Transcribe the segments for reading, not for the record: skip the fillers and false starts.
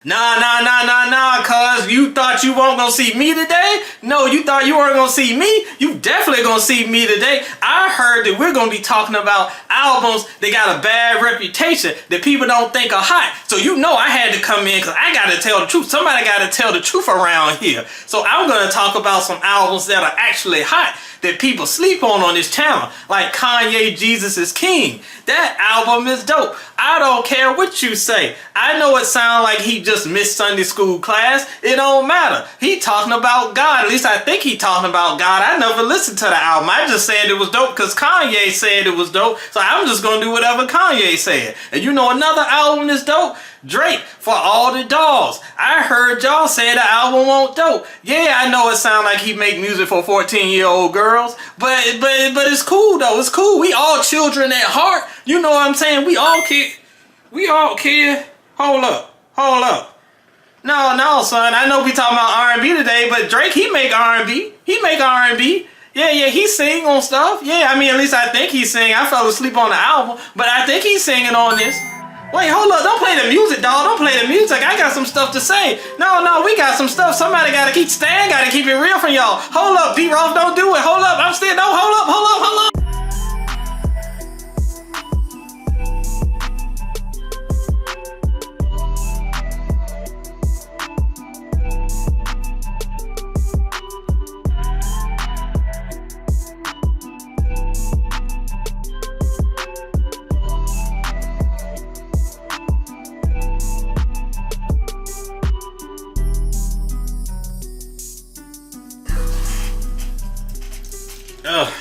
Nah, cuz you thought you weren't gonna see me today? No, you thought you weren't gonna see me? You definitely gonna see me today. I heard that we're gonna be talking about albums that got a bad reputation that people don't think are hot. So you know I had to come in because I gotta tell the truth. Somebody gotta tell the truth around here. So I'm gonna talk about some albums that are actually hot that people sleep on this channel, like Kanye Jesus is King. That album is dope. I don't care what you say. I know it sounds like he just missed Sunday school class. It don't matter. He talking about God. At least I think he talking about God. I never listened to the album. I just said it was dope because Kanye said it was dope. So I'm just gonna do whatever Kanye said. And you know another album that's dope? Drake, For All the Dolls. I heard y'all say the album won't dope. Yeah, I know it sound like he make music for 14-year-old girls, but it's cool though. It's cool. We all children at heart. You know what I'm saying? We all kid. Hold up. No, son. I know we talking about R&B today, but Drake, he make R&B. Yeah, he sing on stuff. Yeah, I mean, at least I think he sing. I fell asleep on the album, but I think he's singing on this. Wait, hold up. Don't play the music, dog. Don't play the music. I got some stuff to say. No, we got some stuff. Somebody gotta keep it real from y'all. Hold up, D Roth, don't do it. Hold up. Hold up. Ugh.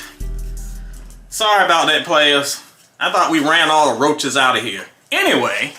Sorry about that, players. I thought we ran all the roaches out of here. Anyway,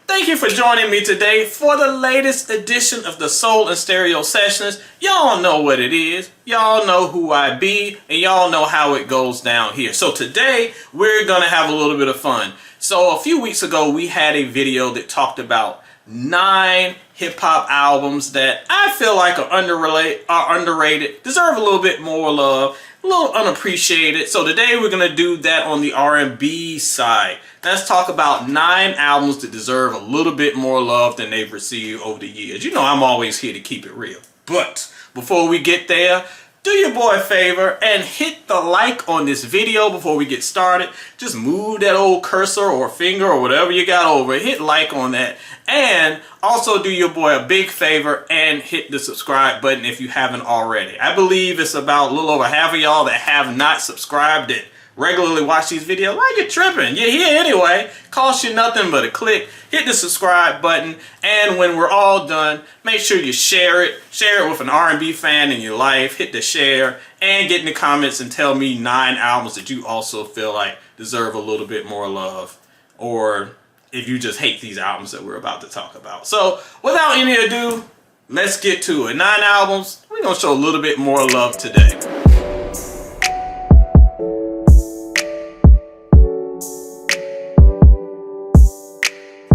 thank you for joining me today for the latest edition of the Soul and Stereo Sessions. Y'all know what it is. Y'all know who I be, and y'all know how it goes down here. So today, we're gonna have a little bit of fun. So a few weeks ago, we had a video that talked about 9 hip-hop albums that I feel like are underrated, deserve a little bit more love, a little unappreciated. So today we're going to do that on the R&B side. Let's talk about 9 albums that deserve a little bit more love than they've received over the years. You know I'm always here to keep it real. But before we get there, do your boy a favor and hit the like on this video before we get started. Just move that old cursor or finger or whatever you got over it. Hit like on that. And also do your boy a big favor and hit the subscribe button if you haven't already. I believe it's about a little over half of y'all that have not subscribed that regularly watch these videos. Why you tripping? You're here anyway. Cost you nothing but a click. Hit the subscribe button, and when we're all done, make sure you share it. Share it with an R&B fan in your life. Hit the share, and get in the comments and tell me 9 albums that you also feel like deserve a little bit more love, or if you just hate these albums that we're about to talk about. So, without any ado, let's get to it. 9 albums. We're going to show a little bit more love today.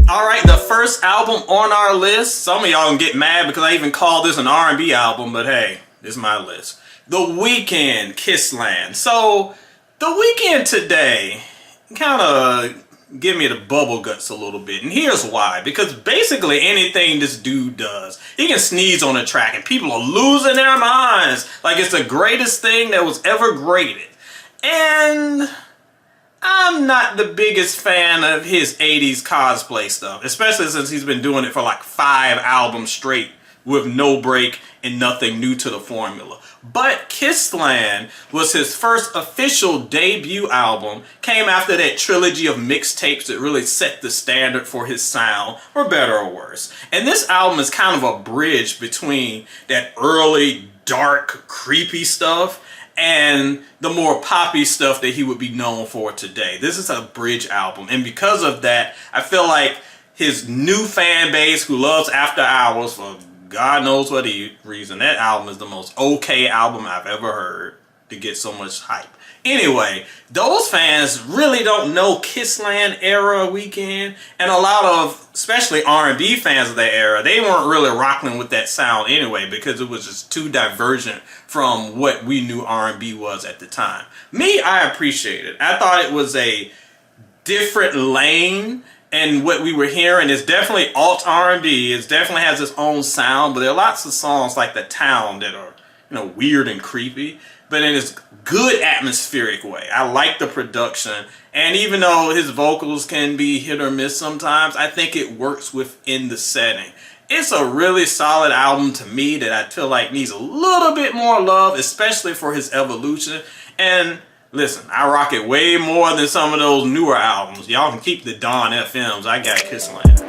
Alright, the first album on our list, some of y'all can get mad because I even call this an R&B album, but hey, this is my list. The Weeknd, Kissland. So, The Weeknd today kind of give me the bubble guts a little bit, and here's why. Because basically anything this dude does, he can sneeze on a track and people are losing their minds like it's the greatest thing that was ever graded. And I'm not the biggest fan of his 80s cosplay stuff, especially since he's been doing it for like 5 albums straight with no break and nothing new to the formula. But Kissland was his first official debut album, came after that trilogy of mixtapes that really set the standard for his sound, for better or worse. And this album is kind of a bridge between that early, dark, creepy stuff and the more poppy stuff that he would be known for today. This is a bridge album, and because of that, I feel like his new fan base who loves After Hours for God knows what reason, that album is the most okay album I've ever heard to get so much hype. Anyway, those fans really don't know Kissland era Weeknd, and a lot of, especially R&B fans of that era, they weren't really rocking with that sound anyway because it was just too divergent from what we knew R&B was at the time. Me, I appreciate it. I thought it was a different lane And what we were hearing is definitely alt R&B. It definitely has its own sound, but there are lots of songs like The Town that are, weird and creepy, but in this good atmospheric way. I like the production, and even though his vocals can be hit or miss sometimes, I think it works within the setting. It's a really solid album to me that I feel like needs a little bit more love, especially for his evolution. And listen, I rock it way more than some of those newer albums. Y'all can keep the Dawn FMs. I got Kissland.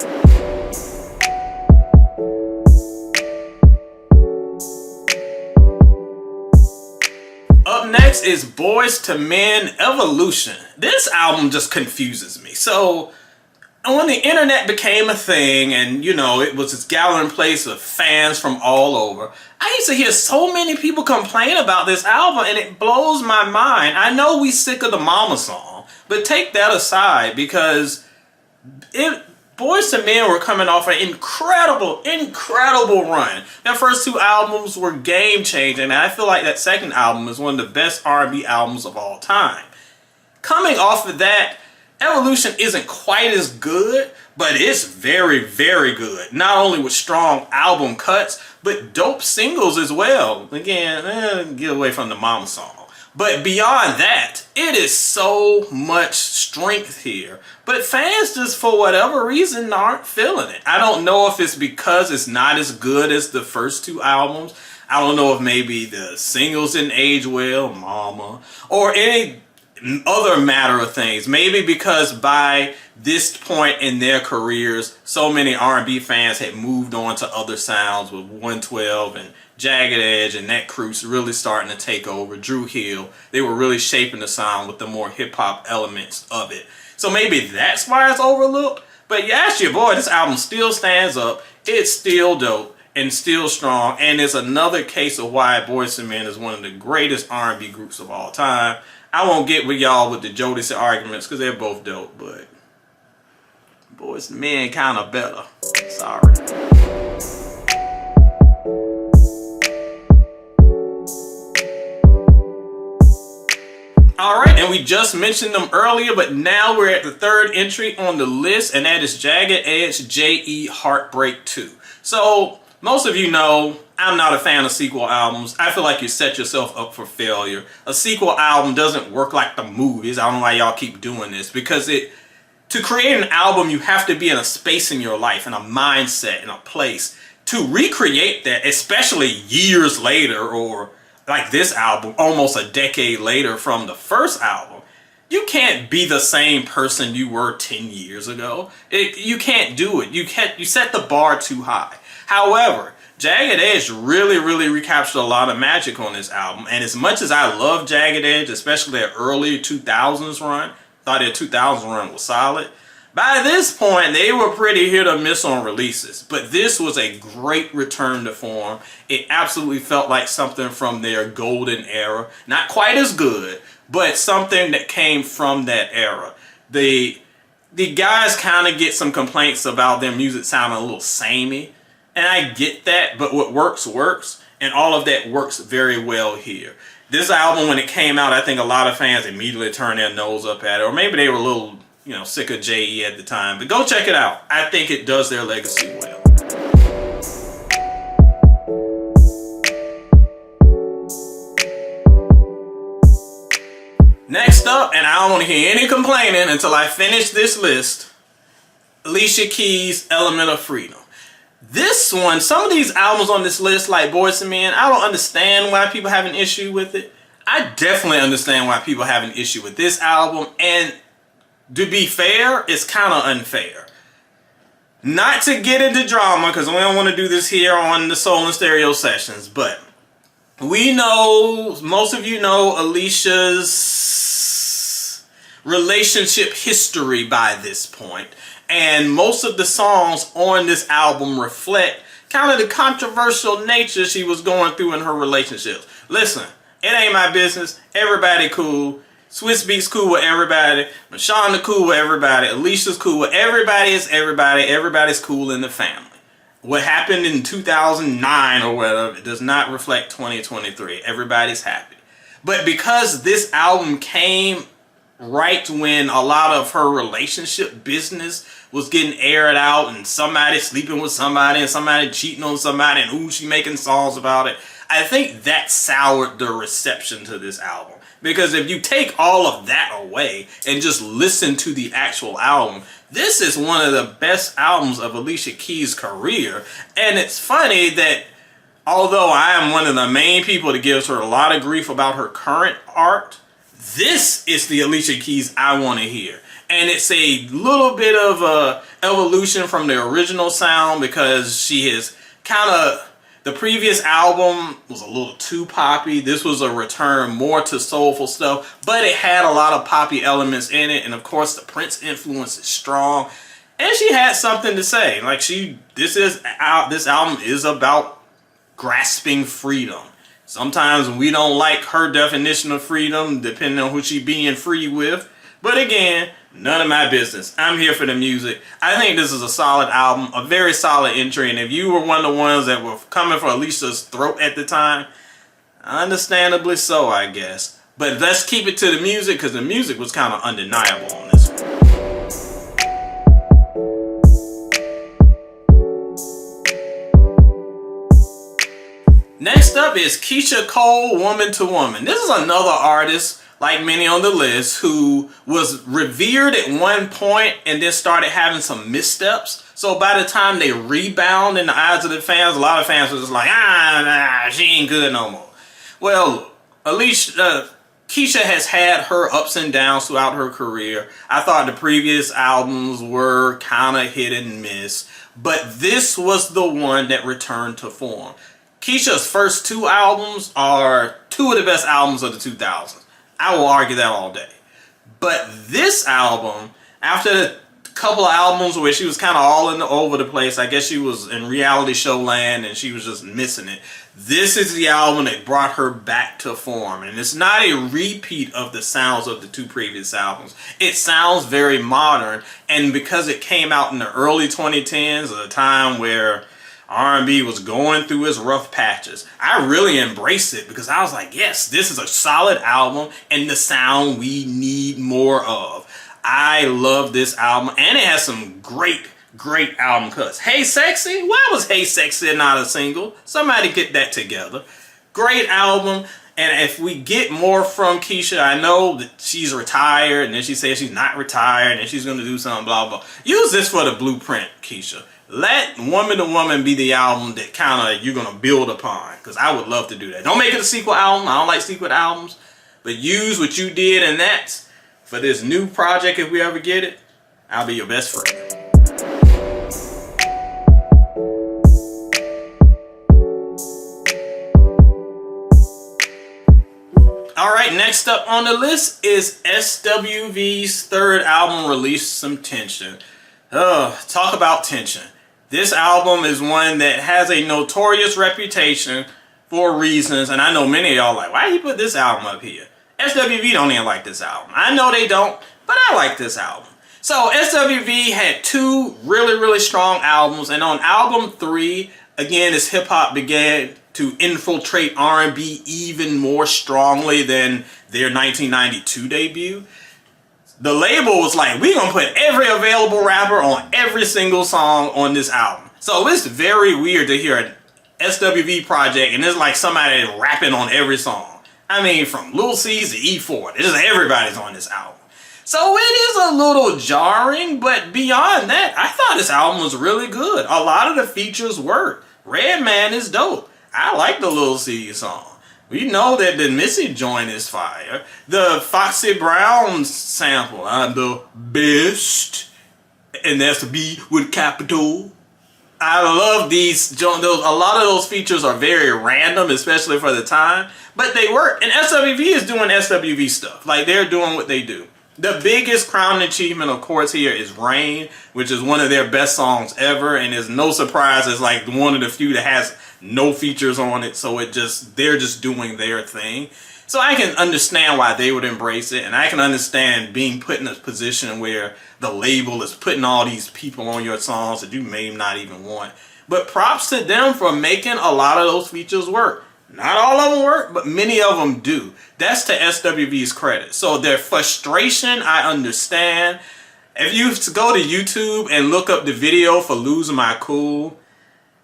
Up next is Boyz II Men Evolution. This album just confuses me. So, when the internet became a thing and, it was this gathering place of fans from all over, I used to hear so many people complain about this album, and it blows my mind. I know we sick of the Mama song, but take that aside, because Boyz II Men were coming off an incredible run. Their first two albums were game-changing, and I feel like that second album is one of the best R&B albums of all time. Coming off of that, Evolution isn't quite as good, but it's very, very good. Not only with strong album cuts, but dope singles as well. Again, get away from the Mama song. But beyond that, it is so much strength here. But fans just, for whatever reason, aren't feeling it. I don't know if it's because it's not as good as the first two albums. I don't know if maybe the singles didn't age well, Mama, or any other matter of things. Maybe because by this point in their careers, so many R&B fans had moved on to other sounds with 112 and Jagged Edge and that crew's really starting to take over. Drew Hill, they were really shaping the sound with the more hip-hop elements of it. So maybe that's why it's overlooked. But you ask your boy, this album still stands up. It's still dope and still strong. And it's another case of why Boyz II Men is one of the greatest R&B groups of all time. I won't get with y'all with the Jodeci arguments because they're both dope, but Boyz II Men kind of better. Sorry. Alright, and we just mentioned them earlier, but now we're at the third entry on the list, and that is Jagged Edge J.E. Heartbreak 2. So, most of you know, I'm not a fan of sequel albums. I feel like you set yourself up for failure. A sequel album doesn't work like the movies. I don't know why y'all keep doing this, because to create an album, you have to be in a space in your life, in a mindset, in a place. To recreate that, especially years later, or like this album, almost a decade later from the first album, you can't be the same person you were 10 years ago. You can't do it. You set the bar too high. However, Jagged Edge really recaptured a lot of magic on this album. And as much as I love Jagged Edge, especially their early 2000s run, thought their 2000s run was solid. By this point, they were pretty hit or miss on releases, but this was a great return to form. It absolutely felt like something from their golden era. Not quite as good, but something that came from that era. The guys kind of get some complaints about their music sounding a little samey, and I get that, but what works, works, and all of that works very well here. This album, when it came out, I think a lot of fans immediately turned their nose up at it, or maybe they were a little sick of J.E. at the time. But go check it out. I think it does their legacy well. Next up, and I don't want to hear any complaining until I finish this list, Alicia Keys' Element of Freedom. This one, some of these albums on this list, like Boyz II Men, I don't understand why people have an issue with it. I definitely understand why people have an issue with this album, and to be fair, it's kind of unfair. Not to get into drama, because we don't want to do this here on the Soul and Stereo Sessions, but we know, most of you know Alicia's relationship history by this point. And most of the songs on this album reflect kind of the controversial nature she was going through in her relationships. Listen, it ain't my business. Everybody cool. Swiss Beats cool with everybody. Mashonda cool with everybody. Alicia's cool with everybody. Is everybody. Everybody's cool in the family. What happened in 2009 or whatever, it does not reflect 2023. Everybody's happy. But because this album came right when a lot of her relationship business was getting aired out, and somebody sleeping with somebody and somebody cheating on somebody, and ooh, she making songs about it. I think that soured the reception to this album. Because if you take all of that away and just listen to the actual album, this is one of the best albums of Alicia Keys' career. And it's funny that although I am one of the main people that gives her a lot of grief about her current art, this is the Alicia Keys I want to hear. And it's a little bit of a evolution from the original sound, because she is kind of... The previous album was a little too poppy. This was a return more to soulful stuff, but it had a lot of poppy elements in it. And of course, the Prince influence is strong. And she had something to say. Like this album is about grasping freedom. Sometimes we don't like her definition of freedom, depending on who she being free with. But again, none of my business. I'm here for the music. I think this is a solid album, a very solid entry. And if you were one of the ones that were coming for Alicia's throat at the time, understandably so, I guess. But let's keep it to the music, because the music was kind of undeniable on this one. Next up is Keshia Cole, Woman to Woman. This is another artist, like many on the list, who was revered at one point and then started having some missteps. So by the time they rebound in the eyes of the fans, a lot of fans were just like, she ain't good no more. Well, Keshia has had her ups and downs throughout her career. I thought the previous albums were kind of hit and miss, but this was the one that returned to form. Keshia's first two albums are two of the best albums of the 2000s. I will argue that all day. But this album, after a couple of albums where she was kind of all over the place, I guess she was in reality show land and she was just missing it. This is the album that brought her back to form. And it's not a repeat of the sounds of the two previous albums. It sounds very modern. And because it came out in the early 2010s, at a time where R&B was going through its rough patches, I really embraced it, because I was like, yes, this is a solid album and the sound we need more of. I love this album, and it has some great album cuts. Hey Sexy? Why was Hey Sexy not a single? Somebody get that together. Great album. And if we get more from Keshia, I know that she's retired, and then she says she's not retired and she's going to do something, blah, blah. Use this for the blueprint, Keshia. Let Woman to Woman be the album that kind of you're going to build upon, because I would love to do that. Don't make it a sequel album. I don't like sequel albums. But use what you did in that for this new project. If we ever get it, I'll be your best friend. Alright, next up on the list is SWV's third album, Release Some Tension. Talk about tension. This album is one that has a notorious reputation for reasons, and I know many of y'all like, why you put this album up here? SWV don't even like this album. I know they don't, but I like this album. So SWV had two really strong albums, and on album 3, again, as hip-hop began to infiltrate R&B even more strongly than their 1992 debut, the label was like, we're going to put every available rapper on every single song on this album. So it's very weird to hear an SWV project and it's like somebody rapping on every song. I mean, from Lil C's to E4, it's just everybody's on this album. So it is a little jarring, but beyond that, I thought this album was really good. A lot of the features work. Redman is dope. I like the Lil C song. We know that the Missy joint is fire. The Foxy Brown sample, I'm the best, and that's the B with capital. I love these. A lot of those features are very random, especially for the time, but they work. And SWV is doing SWV stuff. Like, they're doing what they do. The biggest crowning achievement, of course, here is Rain, which is one of their best songs ever, and it's no surprise it's like one of the few that has no features on it, so they're just doing their thing. So I can understand why they would embrace it, and I can understand being put in a position where the label is putting all these people on your songs that you may not even want. But props to them for making a lot of those features work. Not all of them work, but many of them do. That's to SWV's credit. So their frustration, I understand. If you go to YouTube and look up the video for Losing My Cool,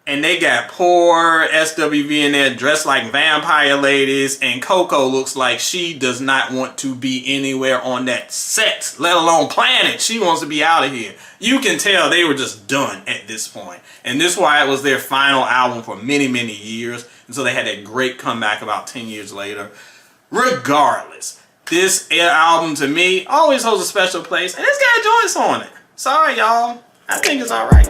and they got poor SWV in there dressed like vampire ladies, and Coco looks like she does not want to be anywhere on that set, let alone planet. She wants to be out of here. You can tell they were just done at this point. And this is why it was their final album for many, many years. And so they had that great comeback about 10 years later. Regardless, this album to me always holds a special place, and it's got joints on it. Sorry, y'all. I think it's alright.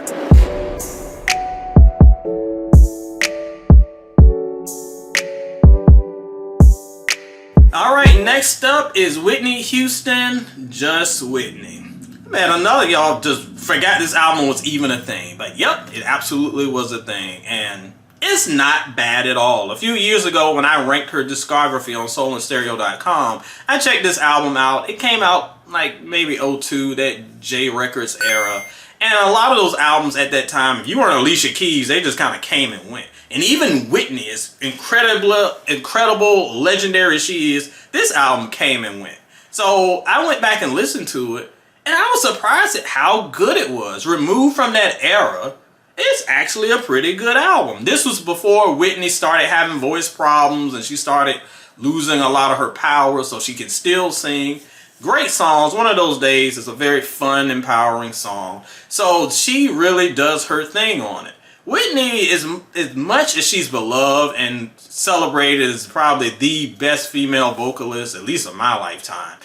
Alright, next up is Whitney Houston, Just Whitney. Man, another y'all just forgot this album was even a thing. But yep, it absolutely was a thing. And it's not bad at all. A few years ago when I ranked her discography on soulandstereo.com, I checked this album out. It came out like maybe 02, that J Records era. And a lot of those albums at that time, if you weren't Alicia Keys, they just kind of came and went. And even Whitney, as incredible, legendary as she is, this album came and went. So I went back and listened to it, and I was surprised at how good it was. Removed from that era, it's actually a pretty good album. This was before Whitney started having voice problems and she started losing a lot of her power so she could still sing. Great songs. One of Those Days is a very fun, empowering song. So she really does her thing on it. Whitney is, as much as she's beloved and celebrated as probably the best female vocalist, at least of my lifetime,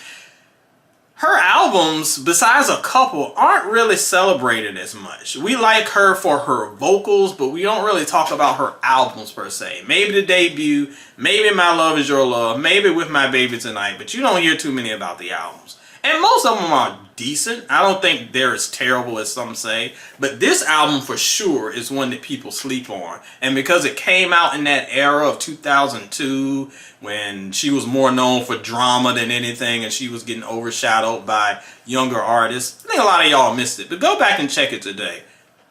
her albums, besides a couple, aren't really celebrated as much. We like her for her vocals, but we don't really talk about her albums per se. Maybe the debut, maybe My Love Is Your Love, maybe With My Baby Tonight, but you don't hear too many about the albums. And most of them are decent. I don't think they're as terrible as some say. But this album for sure is one that people sleep on. And because it came out in that era of 2002, when she was more known for drama than anything and she was getting overshadowed by younger artists, I think a lot of y'all missed it. But go back and check it today.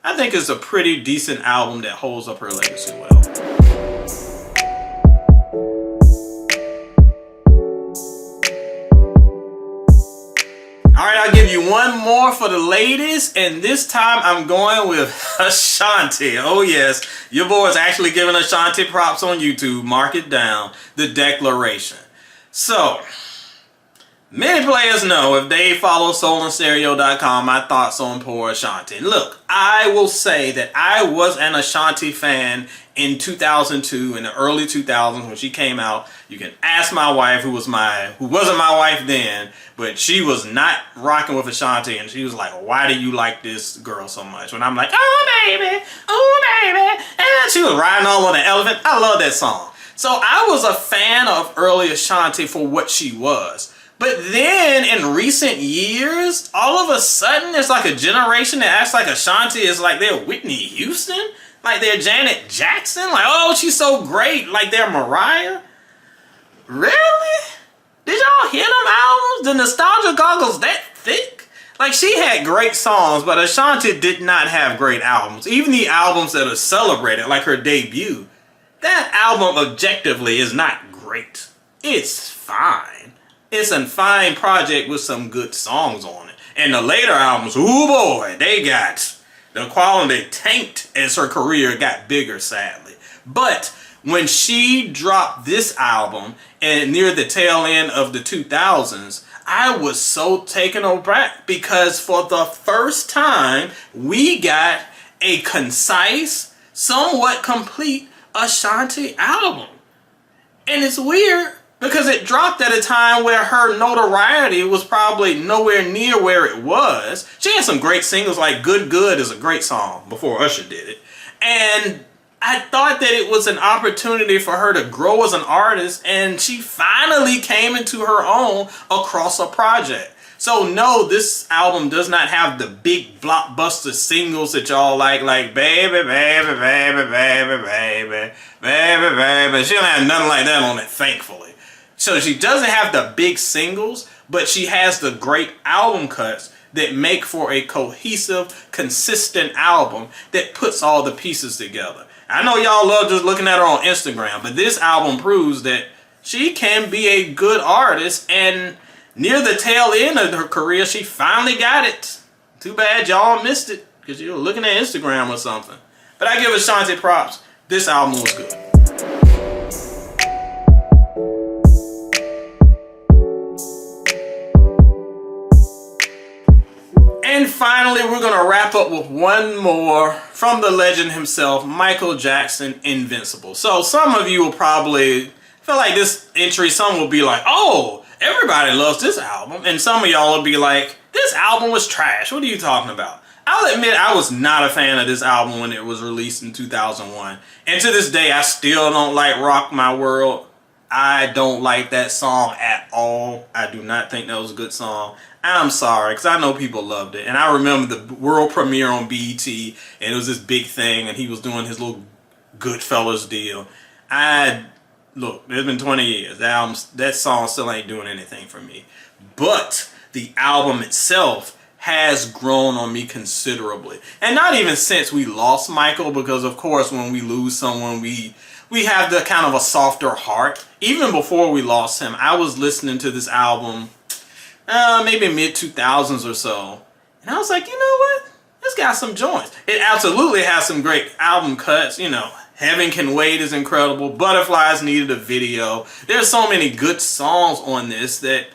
I think it's a pretty decent album that holds up her legacy well. Alright, I'll give you one more for the ladies, and this time I'm going with Ashanti. Oh yes, your boy's actually giving Ashanti props on YouTube. Mark it down. The Declaration. So, many players know, if they follow soulandstereo.com, my thoughts on poor Ashanti. And look, I will say that I was an Ashanti fan in 2002, in the early 2000s when she came out. You can ask my wife, who wasn't my wife then, but she was not rocking with Ashanti, and she was like, why do you like this girl so much? When I'm like, oh baby, and she was riding all on the elephant. I love that song. So I was a fan of early Ashanti for what she was. But then in recent years, all of a sudden, there's like a generation that acts like Ashanti is like they're Whitney Houston, like they're Janet Jackson, like, oh, she's so great, like they're Mariah. Really? Did y'all hear them albums? The nostalgia goggles that thick? Like, she had great songs, but Ashanti did not have great albums. Even the albums that are celebrated, like her debut, that album objectively is not great. It's fine. It's a fine project with some good songs on it. And the later albums, ooh boy, they got the quality tanked as her career got bigger, sadly. But when she dropped this album and near the tail end of the 2000s, I was so taken aback because for the first time, we got a concise, somewhat complete Ashanti album. And it's weird because it dropped at a time where her notoriety was probably nowhere near where it was. She had some great singles, like Good Good is a great song before Usher did it. And I thought that it was an opportunity for her to grow as an artist, and she finally came into her own across a project. So no, this album does not have the big blockbuster singles that y'all like baby, baby, baby, baby, baby, baby, baby. She don't have nothing like that on it, thankfully. So she doesn't have the big singles, but she has the great album cuts that make for a cohesive, consistent album that puts all the pieces together. I know y'all love just looking at her on Instagram, but this album proves that she can be a good artist, and near the tail end of her career, she finally got it. Too bad y'all missed it, because you were looking at Instagram or something. But I give Ashanti props. This album was good. And finally, we're going to wrap up with one more from the legend himself, Michael Jackson, Invincible. So some of you will probably feel like this entry, some will be like, oh, everybody loves this album. And some of y'all will be like, this album was trash. What are you talking about? I'll admit I was not a fan of this album when it was released in 2001. And to this day, I still don't like Rock My World. I don't like that song at all. I do not think that was a good song. I'm sorry, because I know people loved it. And I remember the world premiere on BET, and it was this big thing, and he was doing his little Goodfellas deal. Look, it's been 20 years. That song still ain't doing anything for me. But the album itself has grown on me considerably. And not even since we lost Michael, because of course when we lose someone, we have the kind of a softer heart. Even before we lost him, I was listening to this album maybe mid-2000s or so. And I was like, you know what? It's got some joints. It absolutely has some great album cuts. You know, Heaven Can Wait is incredible. Butterflies needed a video. There's so many good songs on this that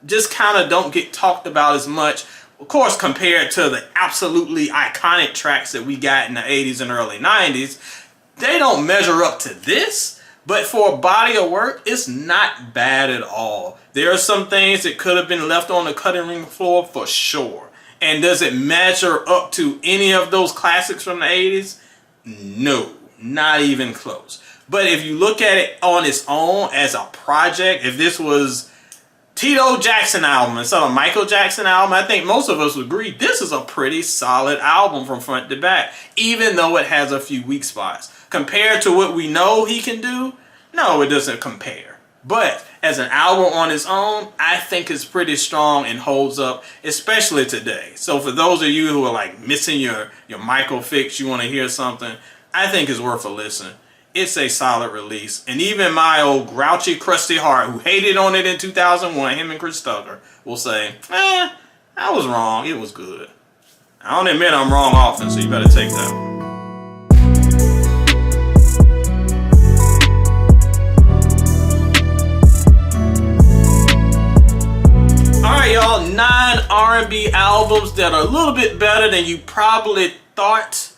just kind of don't get talked about as much. Of course, compared to the absolutely iconic tracks that we got in the 80s and early 90s, they don't measure up to this. But for a body of work, it's not bad at all. There are some things that could have been left on the cutting room floor for sure. And does it measure up to any of those classics from the 80s? No, not even close. But if you look at it on its own as a project, if this was Tito Jackson album instead of Michael Jackson album, I think most of us would agree this is a pretty solid album from front to back, even though it has a few weak spots. Compared to what we know he can do, no, it doesn't compare. But as an album on its own, I think it's pretty strong and holds up, especially today. So for those of you who are like missing your Michael fix, you want to hear something, I think it's worth a listen. It's a solid release. And even my old grouchy, crusty heart who hated on it in 2001, him and Chris Tucker, will say, I was wrong. It was good. I don't admit I'm wrong often, so you better take that one. Alright y'all, 9 R&B albums that are a little bit better than you probably thought.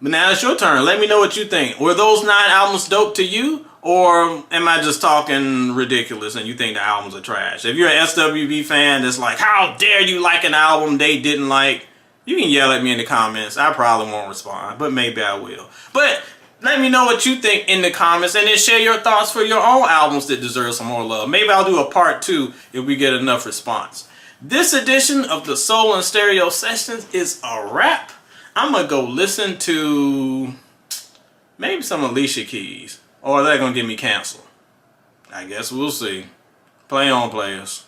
But now it's your turn. Let me know what you think. Were those 9 albums dope to you? Or am I just talking ridiculous and you think the albums are trash? If you're an SWV fan that's like, how dare you like an album they didn't like? You can yell at me in the comments. I probably won't respond, but maybe I will. But let me know what you think in the comments, and then share your thoughts for your own albums that deserve some more love. Maybe I'll do a part 2 if we get enough response. This edition of the Soul and Stereo Sessions is a wrap. I'm going to go listen to maybe some Alicia Keys, or they're going to get me canceled. I guess we'll see. Play on, players.